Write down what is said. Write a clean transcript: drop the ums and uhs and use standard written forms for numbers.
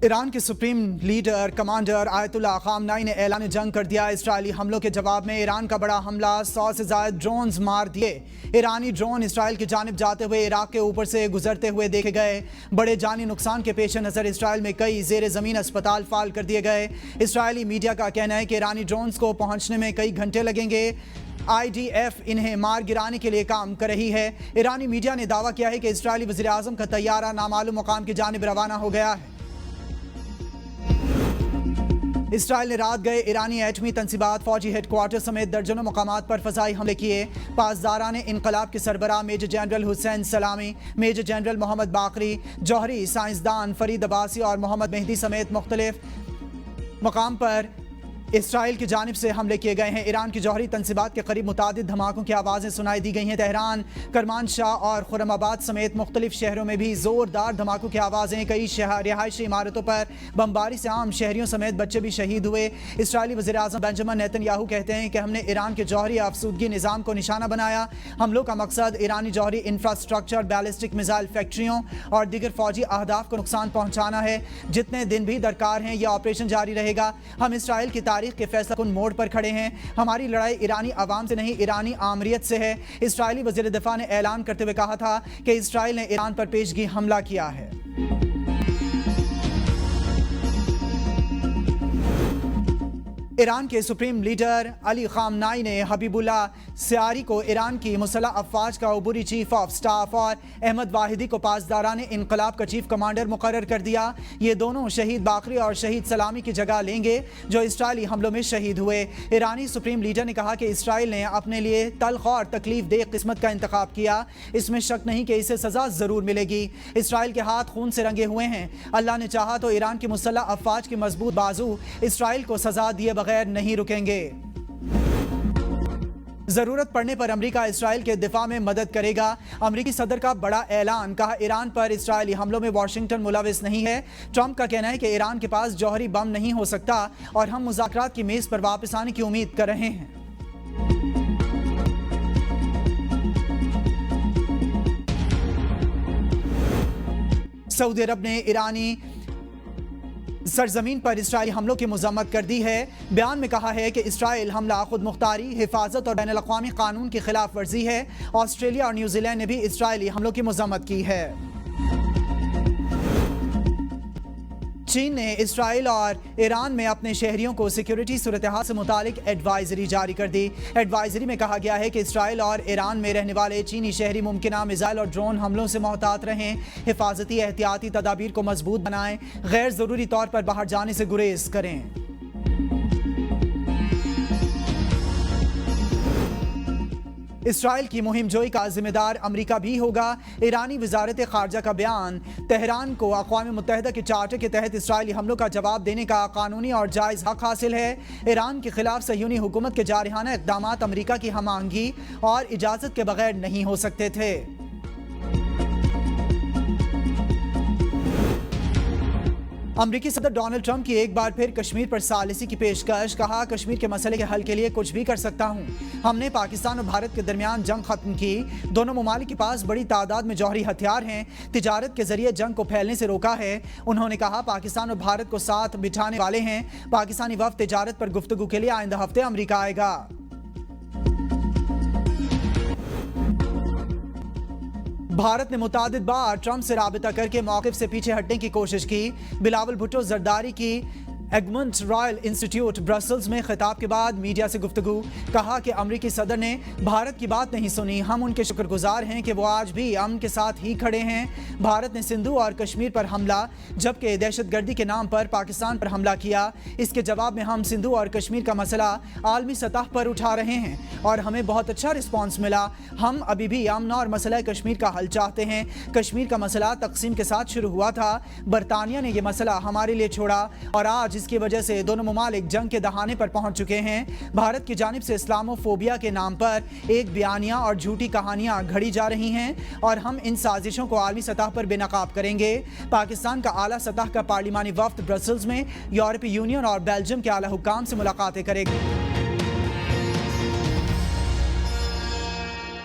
ایران کے supreme leader commander آیت اللہ خامنائی نے اعلان جنگ کر دیا۔ اسرائیلی حملوں کے جواب میں ایران کا بڑا حملہ، 100 سے زائد ڈرونز مار دیے۔ ایرانی ڈرون اسرائیل کی جانب جاتے ہوئے عراق کے اوپر سے گزرتے ہوئے دیکھے گئے۔ بڑے جانی نقصان کے پیش نظر اسرائیل میں کئی زیر زمین اسپتال فعال کر دیے گئے۔ اسرائیلی میڈیا کا کہنا ہے کہ ایرانی ڈرونز کو پہنچنے میں کئی گھنٹے لگیں گے۔ IDF انہیں مار گرانے کے لیے کام کر رہی ہے۔ ایرانی میڈیا نے دعویٰ کیا ہے کہ اسرائیلی وزیر اعظم کا طیارہ نامعلوم مقام کی جانب روانہ ہو گیا ہے۔ اسرائیل نے رات گئے ایرانی ایٹمی تنصیبات، فوجی ہیڈ کوارٹر سمیت درجنوں مقامات پر فضائی حملے کیے۔ پاسداران انقلاب کے سربراہ میجر جنرل حسین سلامی، میجر جنرل محمد باقری، جوہری سائنسدان فرید عباسی اور محمد مہدی سمیت مختلف مقام پر اسرائیل کی جانب سے حملے کیے گئے ہیں۔ ایران کی جوہری تنصیبات کے قریب متعدد دھماکوں کی آوازیں سنائی دی گئی ہیں۔ تہران، کرمانشاہ اور خرم آباد سمیت مختلف شہروں میں بھی زوردار دھماکوں کی آوازیں۔ کئی رہائشی عمارتوں پر بمباری سے عام شہریوں سمیت بچے بھی شہید ہوئے۔ اسرائیلی وزیر اعظم بنجمن نیتن یاہو کہتے ہیں کہ ہم نے ایران کے جوہری آفسودگی نظام کو نشانہ بنایا۔ حملوں کا مقصد ایرانی جوہری انفراسٹرکچر، بیلسٹک میزائل فیکٹریوں اور دیگر فوجی اہداف کو نقصان پہنچانا ہے۔ جتنے دن بھی درکار ہیں یہ آپریشن جاری رہے گا۔ ہم اسرائیل کی تاریخ کے فیصلہ کن موڑ پر کھڑے ہیں۔ ہماری لڑائی ایرانی عوام سے نہیں، ایرانی آمریت سے ہے۔ اسرائیلی وزیر دفاع نے اعلان کرتے ہوئے کہا تھا کہ اسرائیل نے ایران پر پیشگی حملہ کیا ہے۔ ایران کے سپریم لیڈر علی خامنائی نے حبیب اللہ سیاری کو ایران کی مسلح افواج کا عبوری چیف آف سٹاف اور احمد واحدی کو پاسداران انقلاب کا چیف کمانڈر مقرر کر دیا۔ یہ دونوں شہید باقری اور شہید سلامی کی جگہ لیں گے جو اسرائیلی حملوں میں شہید ہوئے۔ ایرانی سپریم لیڈر نے کہا کہ اسرائیل نے اپنے لیے تلخ اور تکلیف دہ قسمت کا انتخاب کیا۔ اس میں شک نہیں کہ اسے سزا ضرور ملے گی۔ اسرائیل کے ہاتھ خون سے رنگے ہوئے ہیں۔ اللہ نے چاہا تو ایران کی مسلح افواج کی مضبوط بازو اسرائیل کو سزا دیے بغیر نہیں رکیں گے۔ ضرورت پڑنے پر امریکہ اسرائیل کے دفاع میں مدد کرے گا۔ امریکی صدر کا بڑا اعلان، کہا ایران پر اسرائیلی حملوں میں واشنگٹن ملوث نہیں ہے۔ ٹرمپ کا کہنا ہے کہ ایران کے پاس جوہری بم نہیں ہو سکتا اور ہم مذاکرات کی میز پر واپس آنے کی امید کر رہے ہیں۔ سعودی عرب نے ایرانی سرزمین پر اسرائیلی حملوں کی مذمت کر دی ہے۔ بیان میں کہا ہے کہ اسرائیل حملہ خود مختاری، حفاظت اور بین الاقوامی قانون کی خلاف ورزی ہے۔ آسٹریلیا اور نیوزی لینڈ نے بھی اسرائیلی حملوں کی مذمت کی ہے۔ چین نے اسرائیل اور ایران میں اپنے شہریوں کو سیکیورٹی صورتحال سے متعلق ایڈوائزری جاری کر دی۔ ایڈوائزری میں کہا گیا ہے کہ اسرائیل اور ایران میں رہنے والے چینی شہری ممکنہ میزائل اور ڈرون حملوں سے محتاط رہیں، حفاظتی احتیاطی تدابیر کو مضبوط بنائیں، غیر ضروری طور پر باہر جانے سے گریز کریں۔ اسرائیل کی مہم جوئی کا ذمہ دار امریکہ بھی ہوگا۔ ایرانی وزارت خارجہ کا بیان، تہران کو اقوام متحدہ کے چارٹر کے تحت اسرائیلی حملوں کا جواب دینے کا قانونی اور جائز حق حاصل ہے۔ ایران کے خلاف صہیونی حکومت کے جارحانہ اقدامات امریکہ کی ہم آہنگی اور اجازت کے بغیر نہیں ہو سکتے تھے۔ امریکی صدر ڈونلڈ ٹرمپ کی ایک بار پھر کشمیر پر ثالثی کی پیشکش، کہا کشمیر کے مسئلے کے حل کے لیے کچھ بھی کر سکتا ہوں۔ ہم نے پاکستان اور بھارت کے درمیان جنگ ختم کی۔ دونوں ممالک کے پاس بڑی تعداد میں جوہری ہتھیار ہیں، تجارت کے ذریعے جنگ کو پھیلنے سے روکا ہے۔ انہوں نے کہا پاکستان اور بھارت کو ساتھ بٹھانے والے ہیں۔ پاکستانی وفد تجارت پر گفتگو کے لیے آئندہ ہفتے امریکہ آئے گا۔ بھارت نے متعدد بار ٹرمپ سے رابطہ کر کے موقف سے پیچھے ہٹنے کی کوشش کی۔ بلاول بھٹو زرداری کی ایگمنٹ رائل انسٹیٹیوٹ برسلز میں خطاب کے بعد میڈیا سے گفتگو، کہا کہ امریکی صدر نے بھارت کی بات نہیں سنی۔ ہم ان کے شکر گزار ہیں کہ وہ آج بھی امن کے ساتھ ہی کھڑے ہیں۔ بھارت نے سندھو اور کشمیر پر حملہ جبکہ دہشت گردی کے نام پر پاکستان پر حملہ کیا۔ اس کے جواب میں ہم سندھو اور کشمیر کا مسئلہ عالمی سطح پر اٹھا رہے ہیں اور ہمیں بہت اچھا رسپانس ملا۔ ہم ابھی بھی امن اور مسئلہ کشمیر کا حل چاہتے ہیں۔ کشمیر کا مسئلہ تقسیم کے ساتھ شروع ہوا تھا، برطانیہ نے یہ مسئلہ ہمارے لیے چھوڑا اور آج اس کی وجہ سے دونوں ممالک جنگ کے دہانے پر پہنچ چکے ہیں۔ بھارت کی جانب سے اسلامو فوبیا کے نام پر ایک بیانیہ اور جھوٹی کہانیاں گھڑی جا رہی ہیں اور ہم ان سازشوں کو عالمی سطح پر بے نقاب کریں گے۔ پاکستان کا اعلیٰ سطح کا پارلیمانی وفد برسلز میں یورپی یونین اور بیلجیم کے اعلیٰ حکام سے ملاقاتیں کرے گا۔